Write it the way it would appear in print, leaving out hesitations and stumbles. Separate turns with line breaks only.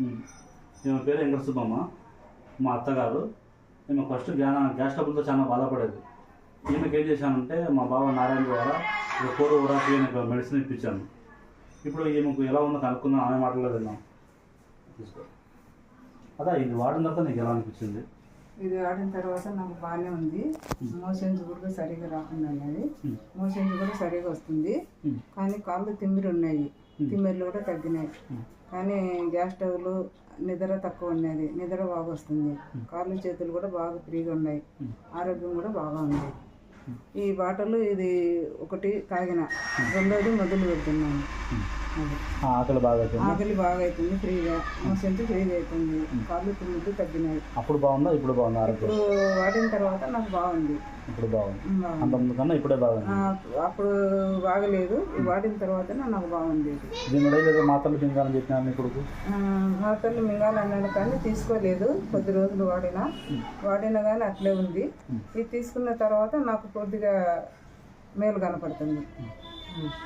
ఈమె పేరు వెంకట సుబ్బమ్మ, మా అత్తగారు. ఈమె ఫస్ట్ గ్యాస్ ట్రబుల్తో చాలా బాధపడేది. ఈమెకి ఏం చేశానంటే మా బావ నారాయణ ద్వారా కోరు ఊరాకి మెడిసిన్ ఇప్పించాను. ఇప్పుడు ఈమెకు ఎలా ఉందో కనుక్కుందాం, ఆమె మాటల్లో విన్నాం. తీసుకో. అదా ఇది వాడిన తర్వాత నీకు ఎలా అనిపించింది?
ఇది వాడిన తర్వాత నాకు బాగానే ఉంది. మోషన్స్ కూడా సరిగా రాకుండా ఉన్నది. మోషన్స్ కూడా సరిగా వస్తుంది, కానీ కాళ్ళు తిమ్మిరి ఉన్నాయి, తిమ్మిర్లు కూడా తగ్గినాయి. కానీ గ్యాస్ స్టవ్లు నిద్ర తక్కువ ఉన్నది, నిద్ర బాగా వస్తుంది. కాళ్ళు చేతులు కూడా బాగా ఫ్రీగా ఉన్నాయి, ఆరోగ్యం కూడా బాగా ఉంది. ఈ బాటలు ఇది ఒకటి తాగిన, రెండోది మొదలు పెడుతున్నాను.
ఆకలి బాగా
అవుతుంది, ఫ్రీగా మోషన్స్ ఫ్రీగా అవుతుంది, కాళ్ళు తిమ్మిర్లు తగ్గినాయి.
అప్పుడు బాగుందా ఇప్పుడు బాగుందా?
ఇప్పుడు వాడిన తర్వాత నాకు బాగుంది.
ఇప్పుడు బాగుంది, అంతకుముందు కన్నా ఇప్పుడే బాగుంది.
అప్పుడు బాగలేదు, వాడిన తర్వాత నాకు బాగుంది.
దీని మాత్రలు మింగాలని చెప్పినా మీ కొడుకు?
మాత్రలు మింగాలన్నాను కానీ తీసుకోలేదు. కొద్ది రోజులు వాడినా కానీ అట్లే ఉంది. ఇది తీసుకున్న తర్వాత నాకు కొద్దిగా మేలు కనపడుతుంది.